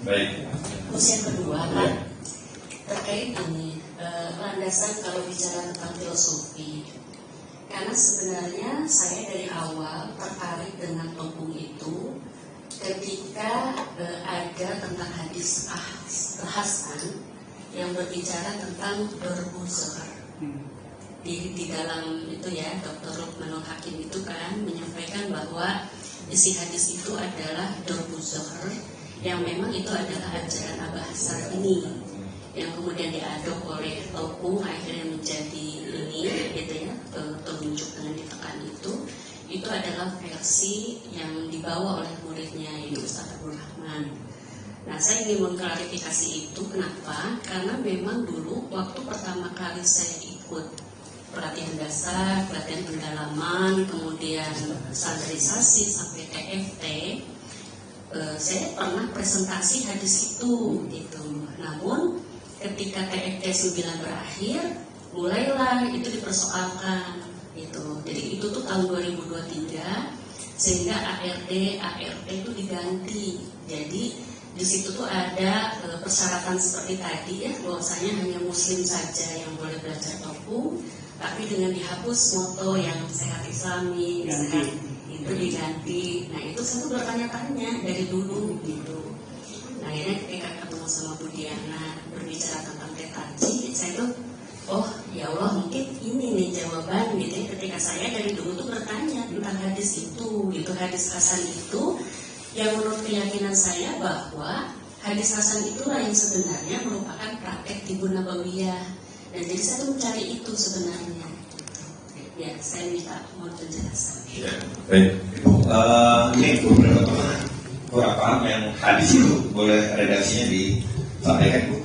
Baik. Terus yang kedua kan terkait ini landasan kalau bicara tentang filosofi. Karena sebenarnya saya dari awal tertarik dengan topung itu ketika ada tentang hadis Hasan yang berbicara tentang berbuzur. Di dalam itu ya Dr. Luqmanul Hakim itu kan menyampaikan bahwa isi hadis itu adalah berbuzur, yang memang itu adalah ajaran Abah Hasan ini yang kemudian diadop oleh topung akhirnya menjadi ini gitu ya, telunjuk dengan ditekan itu adalah versi yang dibawa oleh muridnya yaitu Ustaz Abdul Rahman. Nah, saya ingin mengklarifikasi itu kenapa? Karena memang dulu waktu pertama kali saya ikut pelatihan dasar, pelatihan pendalaman, kemudian standarisasi sampai TFT, saya pernah presentasi hadis itu gitu. Namun ketika TFT 9 berakhir, mulailah itu dipersoalkan gitu. Jadi itu tuh tahun 2023 sehingga ART itu diganti. Jadi di situ tuh ada persyaratan seperti tadi ya, bahwasanya hanya muslim saja yang boleh belajar topung, tapi dengan dihapus moto yang sehat islami, sehat itu diganti. Nah itu saya tuh bertanya-tanya dari dulu gitu. Nah akhirnya ketika ketemu sama Bu Diana berbicara tentang tetaji, saya tuh oh ya Allah mungkin ini nih jawaban gitu ya, ketika saya dari dulu tuh bertanya tentang hadis itu gitu, hadis Hasan itu yang menurut keyakinan saya bahwa hadis Hasan itulah yang sebenarnya merupakan praktek Tibbun Nabawiyah, dan jadi saya tuh mencari itu sebenarnya. Ya, saya minta mohon penjelasan. Ya, baik. Ini beberapa yang hadis itu boleh redaksinya disampaikan, Bu?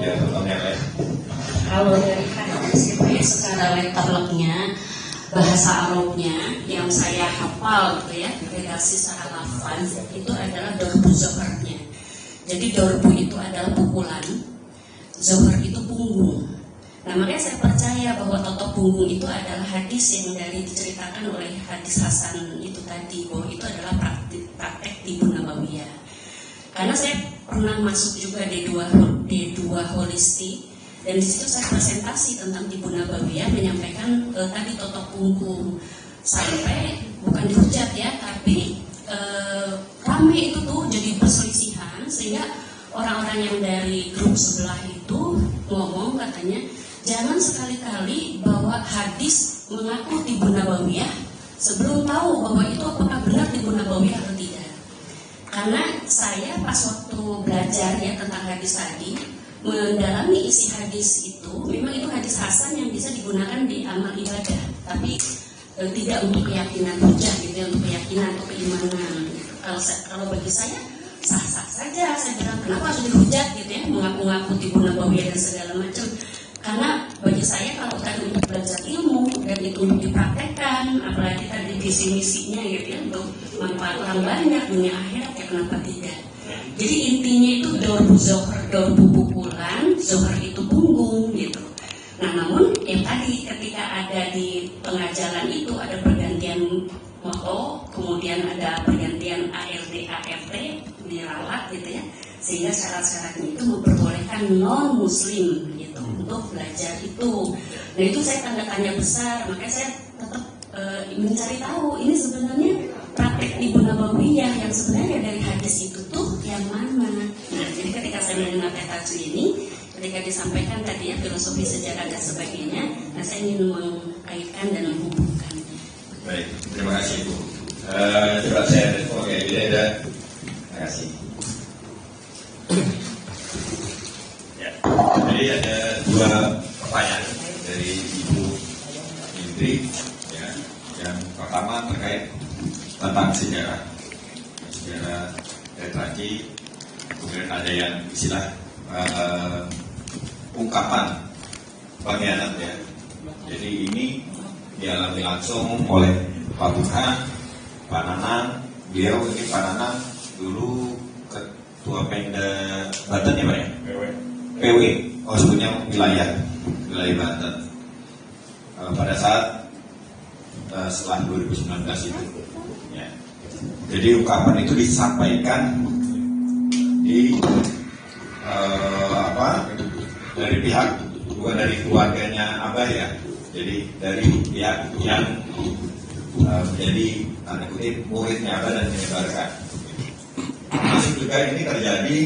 Ya, contohnya ya. Kalau dari hadis itu ya secara letterleknya, bahasa Arabnya yang saya hafal gitu ya, redaksi secara lafaz itu adalah dorbu zohornya. Jadi dorbu itu adalah pukulan, zohor itu punggung. Nah makanya saya percaya bahwa totok punggung itu adalah hadis yang dari diceritakan oleh hadis Hasan itu tadi, bahwa itu adalah praktek Tibbun Nabawiyah. Karena saya pernah masuk juga D2 holistik, dan di situ saya presentasi tentang Tibbun Nabawiyah, menyampaikan tadi totok punggung, sampai bukan dihujat ya, tapi rame itu tuh jadi perselisihan, sehingga orang-orang yang dari grup sebelah itu ngomong katanya jangan sekali-kali bawa hadis mengaku Tibbun Nabawiyah sebelum tahu bahwa itu apakah benar Tibbun Nabawiyah atau tidak. Karena saya pas waktu belajar ya tentang hadis tadi, mendalami isi hadis itu, memang itu hadis Hasan yang bisa digunakan di amal ibadah, tapi tidak untuk keyakinan hujah gitu ya, untuk keyakinan atau keimanan. Kalau bagi saya sah-sah saja, saya bilang kenapa harus dihujat gitu ya, mengaku-ngaku Tibbun Nabawiyah dan segala macam. Karena bagi saya kalau tadi untuk belajar ilmu dan itu untuk dipraktekkan, apalagi tadi visi misinya gitu ya, untuk manfaat orang banyak dunia akhirat, ya kenapa tidak? Jadi intinya itu dorbu zohor, dorbu pukulan, zohor itu punggung gitu. Nah namun yang tadi ketika ada di pengajaran itu ada pergantian moto, kemudian ada pergantian ART dirawat gitu ya, sehingga syarat-syaratnya itu memperbolehkan non muslim gitu untuk belajar itu. Nah itu saya tanda tanya besar, makanya saya tetap mencari tahu ini sebenarnya praktek Tibbun Nabawiyah yang sebenarnya dari hadis itu tuh yang mana. Nah jadi ketika saya mendengar tetaji ini, ketika disampaikan tadi ya filosofi sejarah dan sebagainya, nah saya ingin mengkaitkan dan menghubungkan. Baik, terima kasih Bu. Coba saya oke, ini ada. Terima kasih. Ya, jadi ada dua pertanyaan dari Ibu Indri. Ya, yang pertama terkait tentang sejarah tadi, kemudian ada yang istilah ungkapan pengkhianat ya. Jadi ini dialami langsung oleh Pak Burhan, Pak Nanang. Beliau ini Pak Nanang dulu ketua Pemda Banten ya Pak ya? PW. Oh sebutnya wilayah Banten. Pada saat setelah 2019 itu ya. Jadi ungkapan itu disampaikan di di dari pihak, bukan dari keluarganya Abah ya, jadi dari pihak yang menjadi tanda kutip muridnya Abah dan menyebarkan. Masuk juga ini terjadi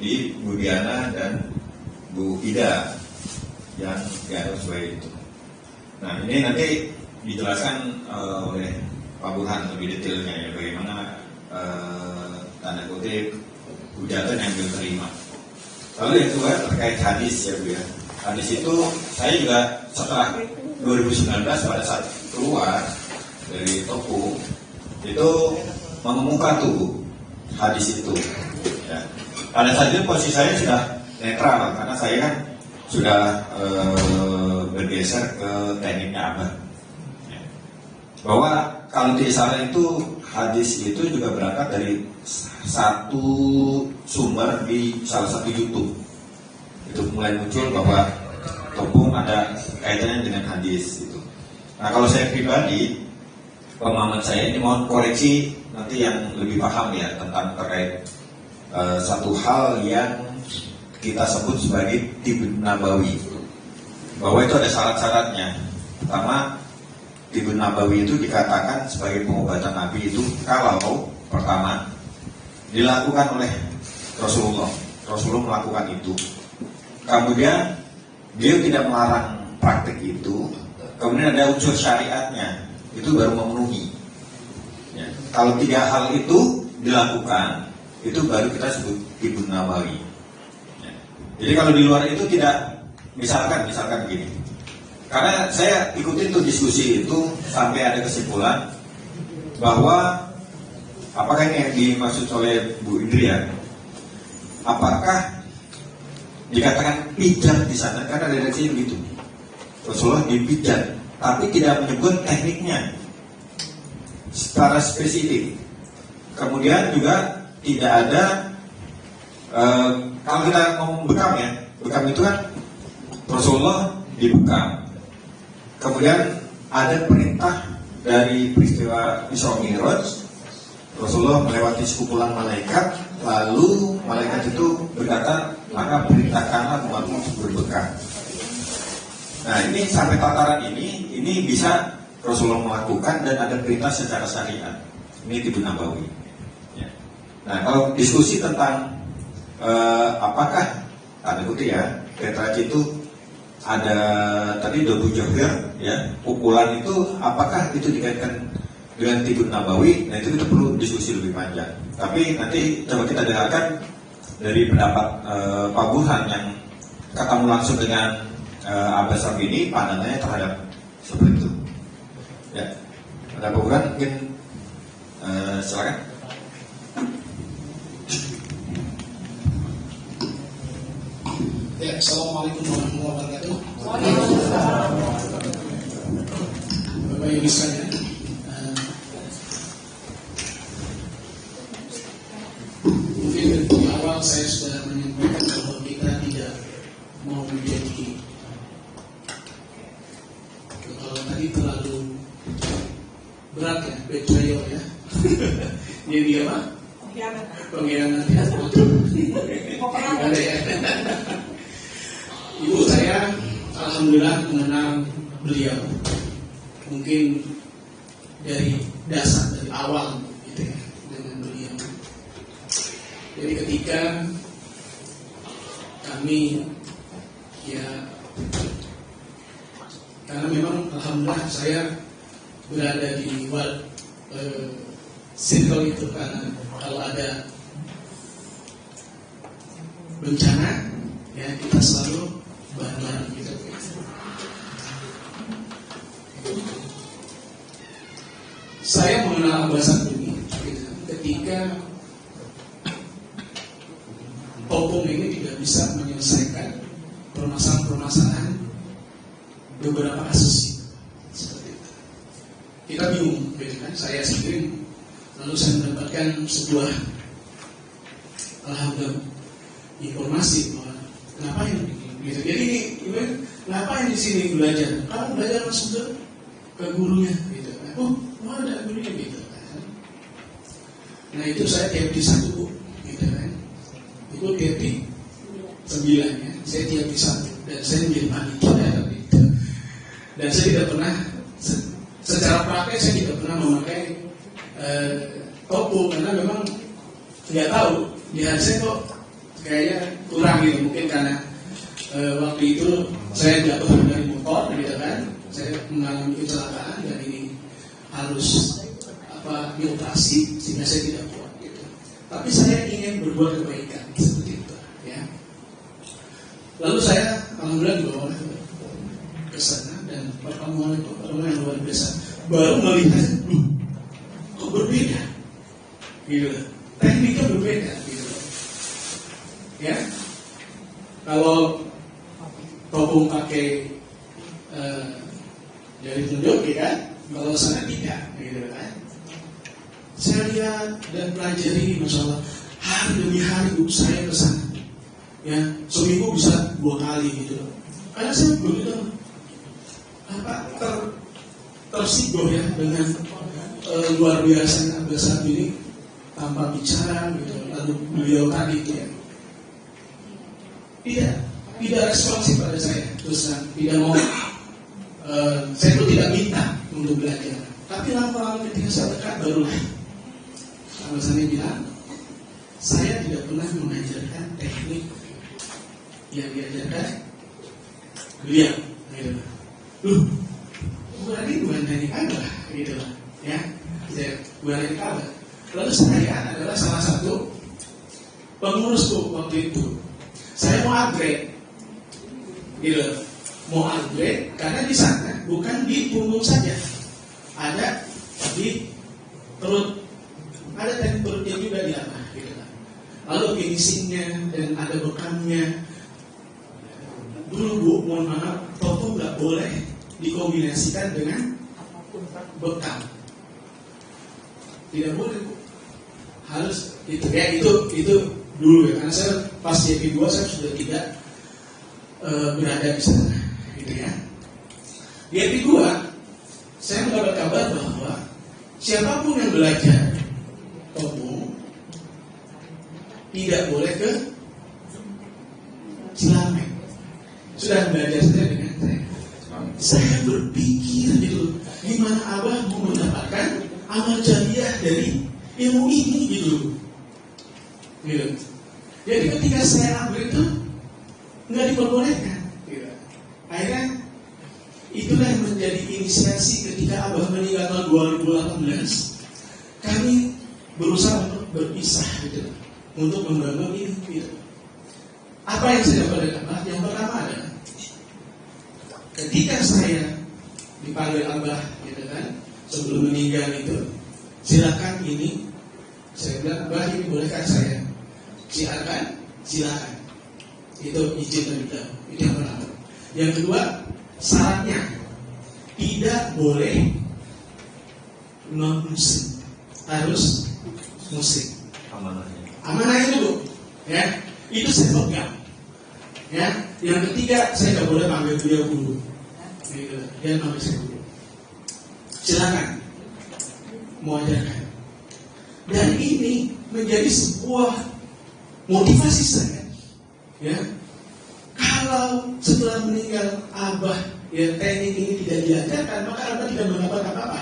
di Bu Diana dan Bu Ida yang dianggap sebagai itu. Nah ini nanti dijelaskan oleh Pak Burhan lebih detailnya ya, bagaimana tanda kutip hujatan yang diterima. Lalu yang kedua terkait hadis ya Bu ya. Hadis itu saya juga setelah 2019 pada saat keluar dari toko itu mengemuka tuh hadis itu. Ya. Pada saat itu posisi saya sudah netral karena saya kan sudah bergeser ke tekniknya Abah. Ya. Bahwa kalau tidak salah itu hadis itu juga berangkat dari satu sumber di salah satu YouTube. Itu mulai muncul bahwa topung ada kaitannya dengan hadis itu. Nah kalau saya pribadi, pemahaman saya ini mohon koreksi nanti yang lebih paham ya tentang terkait satu hal yang kita sebut sebagai Tibun Nabawi. Bahwa itu ada syarat-syaratnya. Pertama, Tibun Nabawi itu dikatakan sebagai pengobatan Nabi itu kalau pertama dilakukan oleh Rasulullah. Rasulullah melakukan itu. Kemudian beliau tidak melarang praktek itu. Kemudian ada unsur syariatnya, itu baru memenuhi. Ya. Kalau tiga hal itu dilakukan, itu baru kita sebut Tibun Nabawi. Ya. Jadi kalau di luar itu tidak, misalkan begini. Karena saya ikutin tuh diskusi itu sampai ada kesimpulan bahwa apakah ini yang dimaksud oleh Bu Indri ya? Apakah dikatakan pijat di sana karena redaksinya begitu? Rasulullah dipijat, tapi tidak menyebut tekniknya secara spesifik. Kemudian juga tidak ada kalau kita ngomong bekam ya, bekam itu kan Rasulullah dibekam. Kemudian ada perintah dari peristiwa Isra Mi'raj, Rasulullah melewati sekumpulan malaikat, lalu malaikat itu berkata, maka perintahkanlah umatmu untuk berbekam. Nah ini sampai tataran ini bisa Rasulullah melakukan dan ada perintah secara syariat. Ini Tibun Nabawi. Ya. Nah kalau diskusi tentang apakah tanda kutip ya tetraci itu ada tadi Dobu Johir ya pukulan itu apakah itu dikaitkan dengan Tibun Nabawi? Nah itu kita perlu diskusi lebih panjang. Tapi nanti coba kita dengarkan dari pendapat Pak Burhan yang ketemu langsung dengan Abah Syarbini pandangannya terhadap seperti itu. Ya, ada Pak Burhan mungkin silakan. Ya, Assalamualaikum warahmatullahi wabarakatuh. Bapak Ibu sekalian, mungkin dari awal saya sudah menyampaikan bahwa kita tidak mau menjadi, kalau tadi terlalu berat ya, betrayal ya. Jadi apa? Pengkhianat ya. Ada ya. Ibu saya alhamdulillah mengenal beliau mungkin dari dasar, dari awal gitu ya, dengan beliau. Jadi ketika kami ya, karena memang alhamdulillah saya berada di circle itu, karena kalau ada bencana ya kita selalu bareng-bareng gitu. Saya mengenal Abah Syarbini ketika Topung ini tidak bisa menyelesaikan permasalahan-permasalahan beberapa kasus seperti itu. Kita bingung, gitu kan? Saya sendiri, lalu saya mendapatkan sebuah alhamdulillah informasi bahwa ngapain gitu. Jadi ini ngapain di sini belajar? Kamu belajar langsung ke gurunya gitu. Oh, ada gurunya gitu. Nah itu saya tiap di satu gitu kan. ikut Depi 9 ya. Saya tiap di 1 dan saya menjadi panitia gitu. Dan saya tidak pernah secara praktek saya tidak pernah memakai topu karena memang nggak tahu di hari saya kok kayaknya kurang gitu, mungkin karena waktu itu saya jatuh dari motor gitu kan, saya mengalami kecelakaan dan ini harus dioperasi sehingga saya tidak kuat gitu. Tapi saya ingin berbuat kebaikan seperti itu ya. Lalu saya alhamdulillah dibawa ke sana dan pertemuan yang luar biasa, baru melihat kok berbeda gitu, tekniknya berbeda gitu ya. Kalau Topung pakai jari tunjuk ya kan, kalau sana tidak gitu kan. Saya lihat dan pelajari, Masya Allah, hari demi hari saya ke sana ya, seminggu bisa 2 kali gitu. Karena saya begitu tersigoh ya dengan luar biasa saat ini tanpa bicara gitu. Lalu beliau tadi itu ya tidak responsif pada saya, terus tidak mau. Saya itu tidak minta untuk belajar, tapi lama-lama ketika saya dekat barulah saya bilang, saya tidak pernah mengajarkan teknik yang diajarkan beliau gitu. Berarti bukan teknik Abah gitu ya. Bukan teknik Abah. Lalu saya adalah salah satu pengurusku waktu itu. Saya mau upgrade gitu. Mau upgrade karena di sana bukan di punggung saja, ada di perut, ada teknik perutnya juga di atas gitu. Lalu finishingnya dan ada bekamnya. Dulu Bu, mohon maaf, topu nggak boleh dikombinasikan dengan bekam. Tidak boleh Bu. Harus itu ya, itu dulu ya. Karena saya pas JP2 saya sudah tidak berada di sana gitu ya. Di JP2 saya mendapat kabar bahwa siapapun yang belajar topu tidak boleh ke Cilamek. Sudah belajar saja dengan saya. Saya berpikir gitu, gimana Abah mau mendapatkan amal jariah dari ilmu ini gitu. Jadi ketika saya upgrade itu nggak diperbolehkan. Gitu. Akhirnya itulah yang menjadi inisiasi ketika Abah meninggal tahun 2018. Kami berusaha untuk berpisah gitu, untuk membangun ini gitu. Apa yang saya dapat dari Abah? Yang pertama adalah ketika saya dipanggil Abah gitu kan, sebelum meninggal itu, silakan ini, saya bilang Abah ini bolehkan saya silakan. Itu izin dari beliau. Itu yang pertama. Yang kedua, syaratnya tidak boleh non musik, harus musik. Amanahnya dulu, ya. Itu saya pegang. Ya. Yang ketiga, saya nggak boleh panggil beliau dulu. Gitu. Dia panggil saya dulu. Silakan mau ajarkan. Dan ini menjadi sebuah motivasi saya. Ya. Kalau setelah meninggal Abah, ya teknik ini tidak diajarkan, maka Abah tidak mendapat apa-apa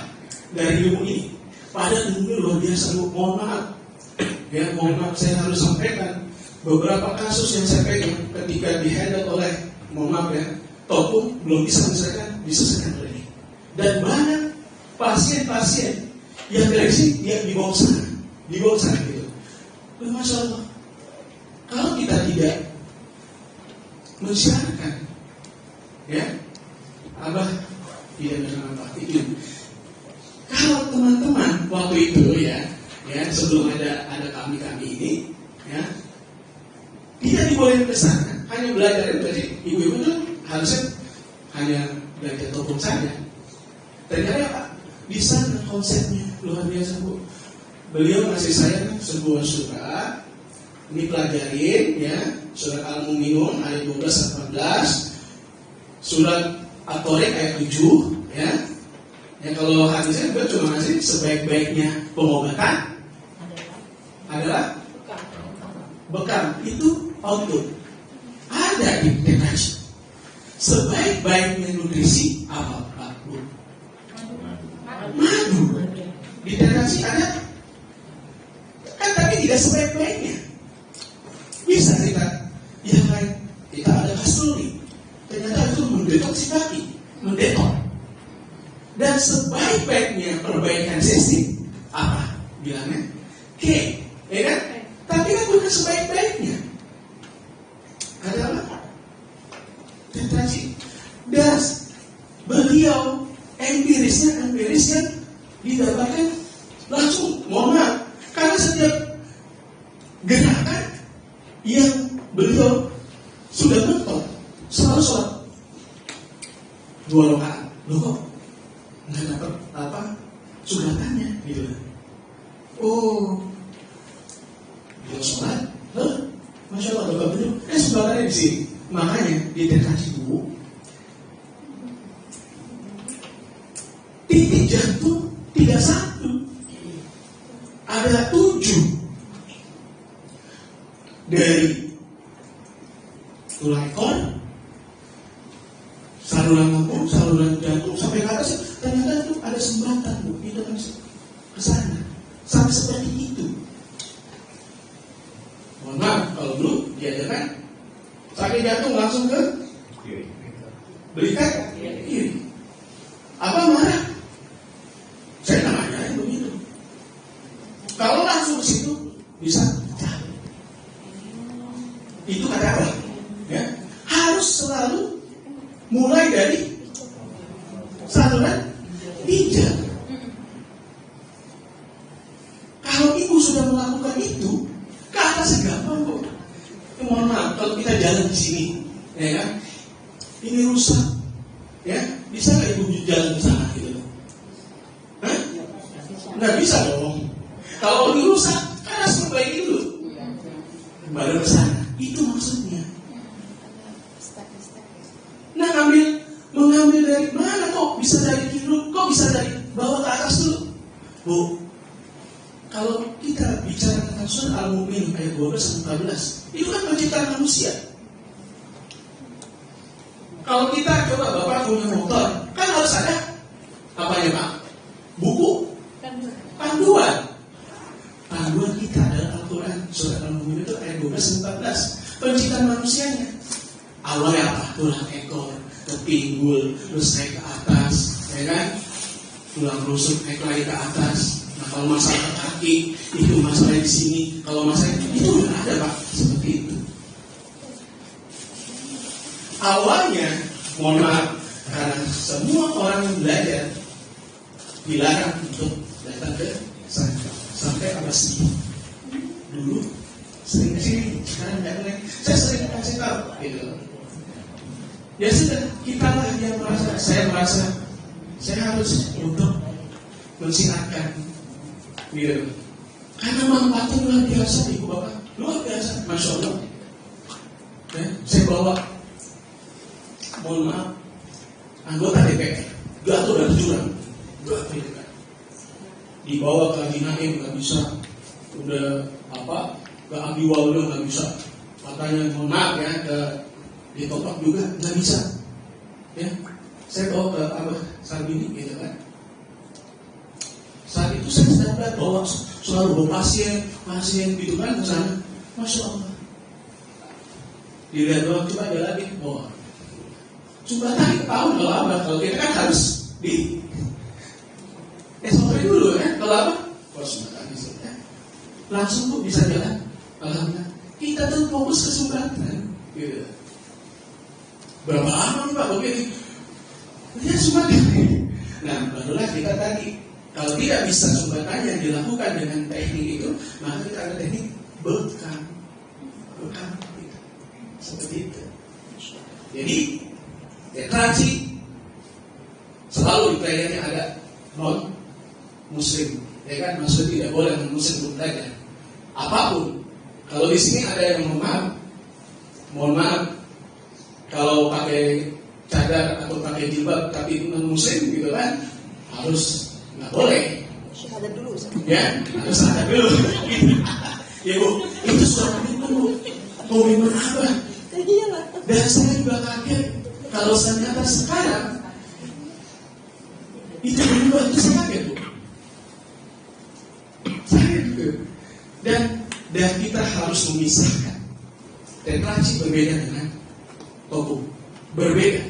dari ilmu ini. Padahal ilmu luar biasa. Mohon maaf, ya mohon maaf, saya harus sampaikan beberapa kasus yang saya pegang ketika dihandle oleh, mohon maaf ya, topu belum bisa diselesaikan oleh ini. Dan banyak pasien-pasien yang dari sini dia dibawa sana gitu. Masya Allah, kalau kita tidak mensyiarkan, ya, Abah tidak bersama itu. Kalau teman-teman waktu itu ya sebelum ada kami ini, ya, tidak dibolehin ke sana, hanya belajar dari ibu-ibu itu harusnya hanya belajar topu saja. Ternyata Pak, di sana konsepnya luar biasa Bu. Beliau ngasih saya sebuah surat, ini pelajarin ya, surat Al-Mu'minun ayat 12-18, surat At-Tariq ayat 7 ya. Ya kalau hadisnya gue cuma ngasih sebaik-baiknya pengobatan adalah bekam itu output. Ada di tetrasi. Sebaik-baiknya nutrisi apa Pak Bu? Madu. Di tetrasi ada, kan tapi tidak sebaik-baiknya. Bisa kita, ya kan, kita ada kasturi. Ternyata itu mendetoksikasi, mendetok. Dan sebaik-baiknya perbaikan sistem apa? Bilangnya K, ya kan? Tapi kan bukan sebaik-baiknya. Ada apa? Tetrasi. Dan beliau empiris yang didapatkan langsung, mohon maaf, karena setiap gerakan yang beliau sudah mentok selalu sholat 2 rakaat. Loh kok nggak dapat apa suratannya gitu? Oh, beliau sholat, masya Allah, bapak beliau, suratannya di sini. Makanya di tetrasi Bu, titik jantung 31, ada 7 dari tulang ekor, saluran lambung, saluran jantung sampai ke atas. Ternyata itu ada sumbatan Bu, itu kan ke sana sampai seperti itu. Mohon maaf kalau dulu diajarkan sakit jantung langsung ke berikan kiri. Apa marah? Saya namanya begitu. Kalau langsung ke situ bisa pecah. Itu kata apa? Ya, harus selalu mulai dari saluran ginjal. Kalau ibu sudah melakukan itu, ke atasnya gampang kok. Mohon maaf, kalau kita jalan di sini, ya kan, ini rusak, ya, bisa nggak ibu jalan ke sana gitu? Hah? Nggak bisa dong. Kalau ini rusak, kan harus perbaiki dulu. Baru ke sana. Itu maksudnya. Nah, mengambil dari mana kok bisa dari kiri, kok bisa dari bawah ke atas dulu? Bu, kalau kita bicara tentang surah Al-Mu'min ayat 12-14, itu kan penciptaan manusia. Kalau kita coba Bapak punya motor, kan harus ada apanya Pak? Buku? Panduan. Panduan kita adalah Al-Quran. Surah Al-Mu'min itu ayat 12-14. Penciptaan manusianya. Awalnya apa? Tulang ekor, ke pinggul, terus naik ke atas, ya kan? Tulang rusuk naik lagi ke atas. Nah, kalau masalah kaki, itu masalah di sini. Kalau masalah itu nggak ada Pak, seperti itu. Awalnya, mohon maaf, karena semua orang yang belajar dilarang untuk datang ke sana sampai Abbasiyah. Dulu sering ke sini, sekarang nggak boleh. Saya sering kasih tahu, gitu. Ya sudah, kita lah yang merasa, saya harus untuk mensiarkan, gitu. Karena manfaatnya luar biasa, Ibu Bapak, luar biasa, Masya Allah. Ya, saya bawa, mohon maaf, anggota DPR, jatuh dari jurang, dibawa ke Naim nggak bisa, udah apa, ke Abiwaldo nggak bisa, katanya mohon maaf ya, ke Ditopak juga nggak bisa, ya. Saya bawa ke Abah Sarbini, gitu kan. Saat itu saya sedang bawa selalu bawa pasien gitu kan ke sana, Masya Allah. Dilihat doang, coba ada lagi, bawa. Coba tadi ketahuan kalau apa, kalau kita kan harus di SOP dulu ya, kalau apa? Ya. Langsung tuh bisa jalan. Alhamdulillah. Kita tuh fokus ke Sumatera, gitu. Berapa lama Pak begini? Ya Sumatera. Nah, barulah kita tadi, kalau tidak bisa sumbatannya dilakukan dengan teknik itu, maka kita ada teknik bekam, gitu. Seperti itu. Jadi tetrasi selalu di playernya ada non muslim, ya kan? Maksudnya tidak boleh non muslim belajar apapun. Kalau di sini ada yang mohon maaf, kalau pakai cadar atau pakai jilbab tapi non muslim gitu kan, harus nggak boleh. Syahadat dulu, ya harus syahadat dulu. Ya Bu, itu sudah dulu komitmen Abah. Dan saya juga kaget kalau ternyata sekarang itu berubah, itu saya kaget Bu. Saya juga. Dan kita harus memisahkan. Tetraci berbeda dengan Topo, berbeda.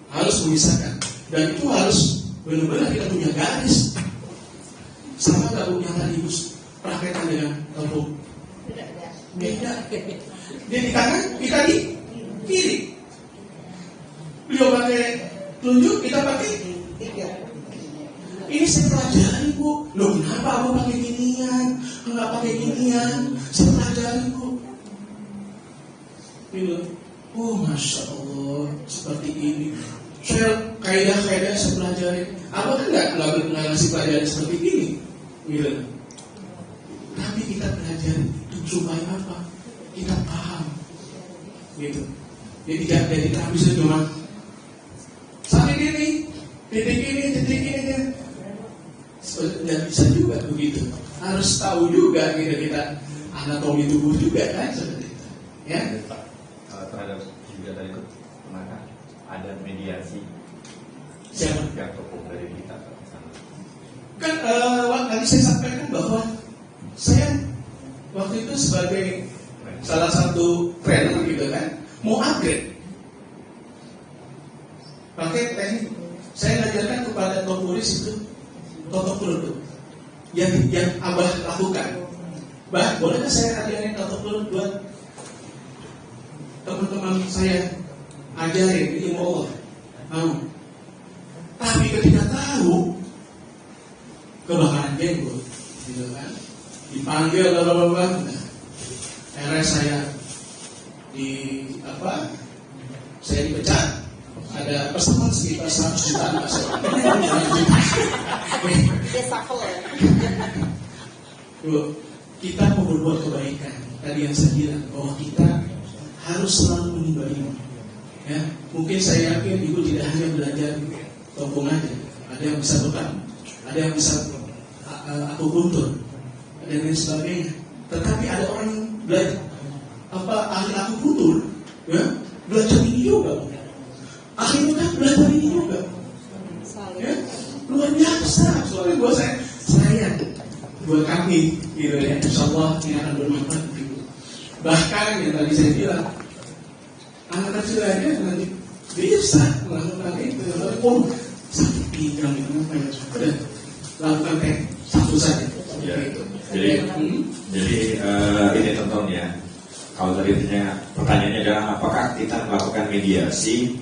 Harus memisahkan. Dan itu harus benar-benar kita punya garis. Sama nggak punya tadi Gus praktekan dengan Topo? Beda. Dia di kanan, kita di kiri. Beliau pakai telunjuk, kita pakai tiga. Ini saya pelajari Bu. Loh kenapa aku pakai ginian? Enggak pakai ginian. Saya pelajari Bu. Gitu. Oh Masya Allah, seperti ini. Saya kaidah-kaidah saya pelajari. Apa kan nggak ngasih pelajaran seperti ini? Gitu. Tapi kita pelajari itu supaya apa? Kita paham. Gitu. Jadi tak bisa cuma sampai gini, titik ini. Nggak bisa juga begitu. Harus tahu juga kita anatomi tubuh juga kan seperti itu. Ya. Terhadap juga tadi itu maka ada mediasi. Siapa? Yang tokoh dari kita ke sana. Kan tadi saya sampaikan bahwa saya waktu itu sebagai salah satu trainer gitu kan mau upgrade. Pakai teknik saya ngajarkan kepada Topuris itu Toto Perut yang Abah lakukan. Bah, bolehkah saya ajarin Toto Perut buat teman-teman saya ajarin ilmu Allah? Mau. Tapi ketika tahu kebakaran jenggot, gitu kan, dipanggil bapak-bapak, akhirnya saya saya dipecat. Ada persamaan sekitar 100 juta kita mau berbuat kebaikan. Tadi yang saya bilang bahwa kita harus selalu menimba ilmu. Ya, mungkin saya yakin ibu tidak hanya belajar topung aja. Ada yang bisa bekam, ada yang bisa aku kuntur, dan lain sebagainya. Tetapi ada orang yang belajar ahli aku kuntur, ya, belajar ini juga. Akhirnya kan belajar ini juga. Ya, luar biasa. Soalnya buat buat kami, gitu ya. Insyaallah ini akan bermanfaat. Gitu. Bahkan yang tadi saya bilang, anak kecil aja nanti bisa melakukan itu. Oh, sakit pinggang itu apa ya? Sudah lakukan satu saja. Ya, gitu. Jadi ini contohnya. Kalau tadi pertanyaannya adalah apakah kita melakukan mediasi?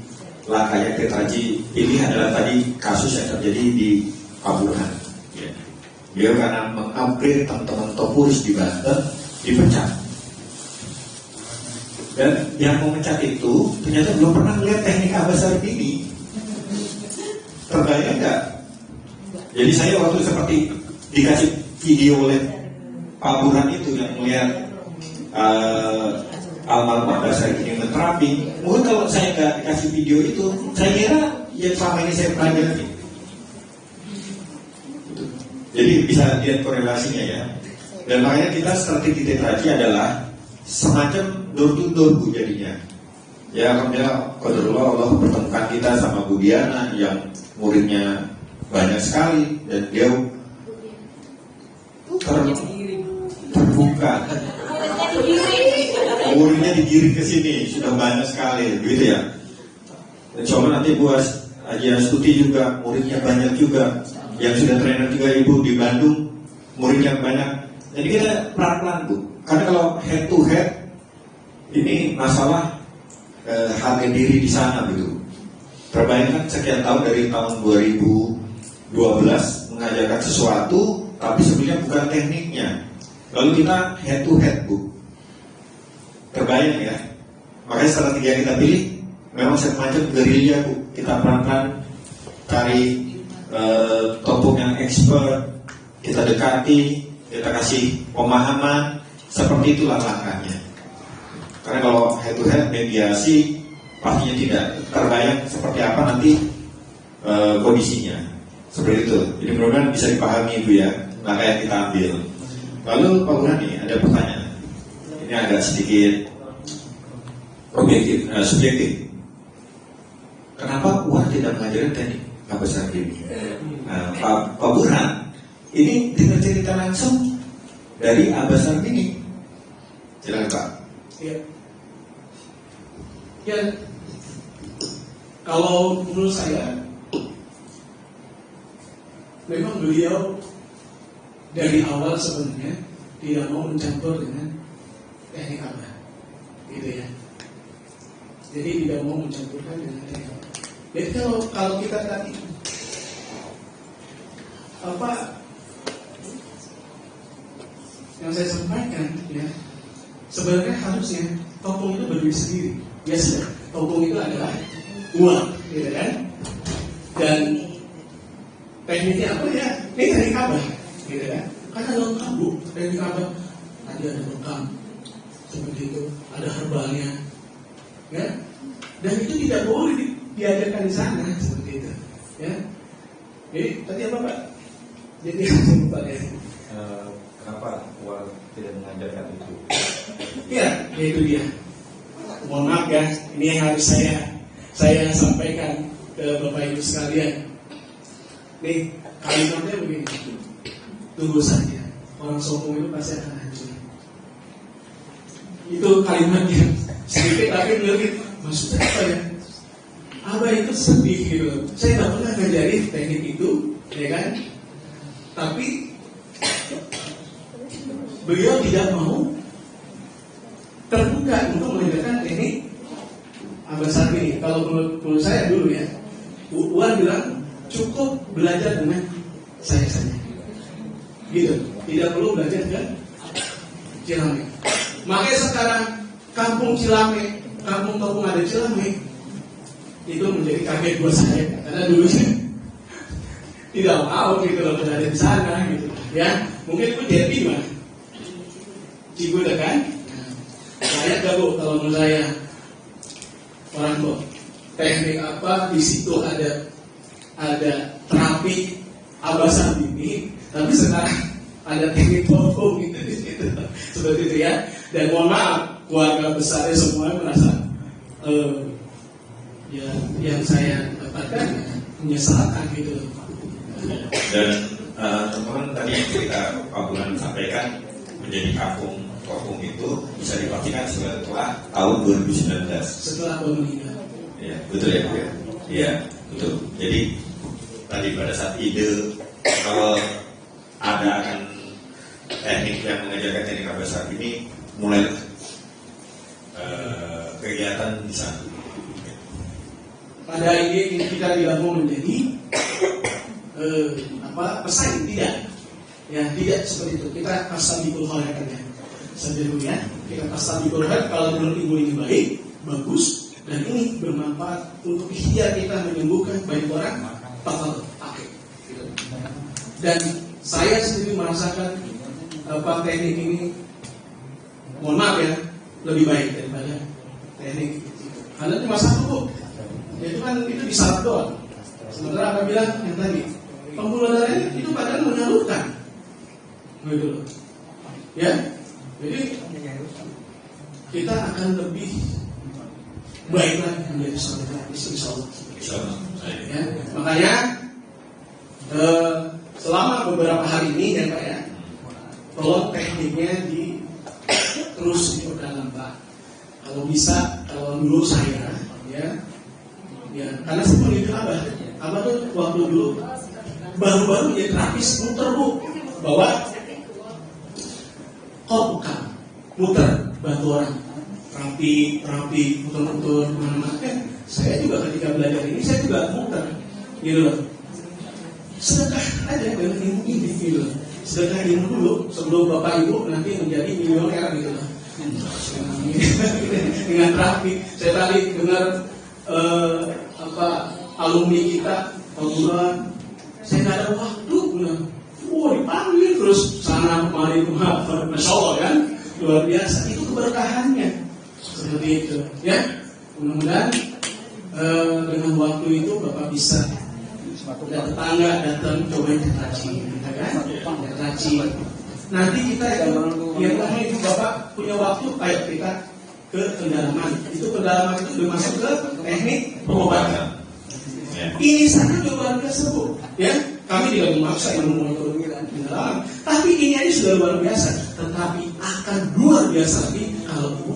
Langkahnya Tetraji pilih adalah tadi kasus yang terjadi di Pabuhan. Ya. Dia karena mengupgrade teman-teman Topuris di Banten dipecat. Dan yang memecat itu ternyata belum pernah melihat teknik Abah Syarif ini. Terbayang nggak? Jadi saya waktu seperti dikasih video oleh Pabuhan itu yang melihat almarhum Abah Syarif ini menterapi. Mungkin kalau saya nggak dikasih video itu, saya kira yang selama ini saya pelajari. Jadi bisa lihat korelasinya ya. Dan makanya kita strategi Tetraji adalah semacam door to door Bu jadinya. Ya alhamdulillah, qadarullah Allah pertemukan kita sama Bu Diana yang muridnya banyak sekali dan dia terbuka. Muridnya digiring ke sini sudah banyak sekali, gitu ya. Insya Allah nanti Bu Haji Astuti juga muridnya banyak juga. Yang sudah trainer juga Ibu di Bandung muridnya banyak. Jadi kita pelan-pelan Bu. Karena kalau head to head ini masalah harga diri di sana gitu. Terbayangkan sekian tahun dari tahun 2012 mengajarkan sesuatu, tapi sebenarnya bukan tekniknya. Lalu kita head to head Bu. Terbayang ya. Makanya strategi yang kita pilih memang semacam gerilya Bu. Kita pelan-pelan cari topung yang expert, kita dekati, kita kasih pemahaman. Seperti itulah langkahnya. Karena kalau head to head mediasi pastinya tidak terbayang seperti apa nanti kondisinya. Seperti itu. Jadi mudah-mudahan bisa dipahami Bu ya langkah yang kita ambil. Lalu Pak Burhani ada pertanyaan. ini agak sedikit subjektif. Kenapa UAR tidak mengajarkan teknik besar ini? Pak Burhan, ini dengar cerita langsung dari Abah Sarbini. Silakan Pak. Ya, kalau menurut saya, memang beliau dari awal sebenarnya tidak mau mencampur dengan teknik Abah, gitu ya. Jadi tidak mau mencampurkan dengan teknik Abah. Jadi kalau kita tadi apa yang saya sampaikan, ya, sebenarnya harusnya topung itu berdiri sendiri. Biasa, topung itu adalah uang, gitu kan? Dan tekniknya apa ya? Ini teknik Abah, gitu kan? Karena lengkap bu, teknik Abah. Tadi ada bekam, seperti itu, ada herbalnya, ya. Dan itu tidak boleh diajarkan di sana seperti itu, ya. Jadi tadi apa Pak? Jadi lupa ya. Kenapa UAR tidak mengajarkan itu? Ya, itu dia. Mohon maaf ya, ini yang harus saya sampaikan ke Bapak Ibu sekalian. Nih, kalimatnya begini. Tunggu saja, orang sombong itu pasti akan hancur. Itu kalimatnya sedikit tapi melihat maksudnya apa ya? Abah itu sedih gitu. Saya nggak pernah ngajarin teknik itu, ya kan? Tapi beliau tidak mau terbuka untuk mengajarkan teknik Abah Sarbini. Kalau menurut saya dulu ya, UAR bilang cukup belajar dengan saya saja, gitu. Tidak perlu belajar ke Cilame. Makanya sekarang kampung Cilame, kampung Topung ada Cilame, itu menjadi kaget buat saya karena dulunya tidak mau gitu loh berada di sana gitu, ya. Mungkin itu jadi mah Ciguda kan? Saya gak bu, kalau menurut saya orang bu, teknik apa di situ ada terapi Abah Sarbini, tapi sekarang ada teknik topung gitu di situ, seperti itu ya. Dan mohon maaf, keluarga besarnya semua merasa ya yang saya dapatkan menyesalkan gitu. Dan teman-teman tadi yang cerita Pak Burhan sampaikan menjadi kampung topung itu bisa dipastikan setelah tahun 2019. Setelah meninggal. Ya, betul ya Bu ya. Iya, betul. Jadi tadi pada saat ide kalau ada akan teknik yang mengajarkan teknik Abah Sarbini, mulai kegiatan di sana. Pada ini kita tidak mau menjadi pesaing, tidak. Ya, tidak seperti itu. Kita pasang di kulholakan ya. Sebelumnya kita pasang di kulholakan kalau menurut ibu ini baik, bagus, dan ini bermanfaat untuk ikhtiar kita menyembuhkan banyak orang, pakai. Gitu. Dan saya sendiri merasakan teknik ini, mohon maaf ya, lebih baik daripada teknik itu. Karena cuma satu kok. Itu kan itu di syarat doang. Sementara apa bilang yang tadi pembuluh darahnya itu padahal menyalurkan, gitu loh. Ya, jadi kita akan lebih baik lagi menjadi saudara insya Allah. Ya, makanya selama beberapa hari ini ya Pak ya, tolong tekniknya terus diperdalam Pak. Kalau bisa, kalau dulu saya ya karena saya peneliti Abah tuh waktu dulu baru-baru jadi terapis muter bu, bawa kok bukan muter bantu orang terapi muter kemana-mana. Saya juga ketika belajar ini saya juga muter gitu loh. Sedekah aja dengan ilmu ini gitu loh. Sedekah ilmu dulu sebelum bapak ibu nanti menjadi milioner gitu loh. Dengan terapi. Saya tadi dengar alumni kita Bulan, saya nggak ada waktu, dipanggil terus sana kemari Masya Allah kan, luar biasa. Itu keberkahannya seperti itu ya. Mudah-mudahan dengan waktu itu Bapak bisa ada tetangga datang coba tertaci, kan? Tertaci Nanti kita yang namanya itu Bapak punya waktu, ayo kita ke pendalaman. Itu pendalaman itu udah masuk ke teknik pengobatan. Ya. Ini sangat luar biasa Bu, ya. Kami tidak memaksa yang memonitor pendalaman, tapi ini aja sudah luar biasa. Tetapi akan luar biasa lagi kalau Ibu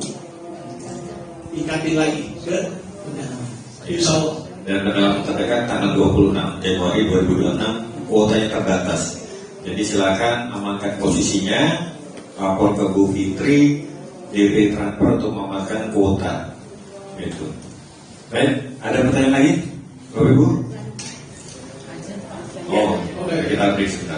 ikatin lagi ke pendalaman. Insya Allah. Dan dalam terdekat tanggal 26 Januari 2026 kuotanya terbatas. Jadi silakan amankan posisinya, lapor ke Bu Fitri, DP transfer untuk mengamankan kuota. Gitu. Baik, ada pertanyaan lagi, Bapak Ibu? Oh, kita break sebentar.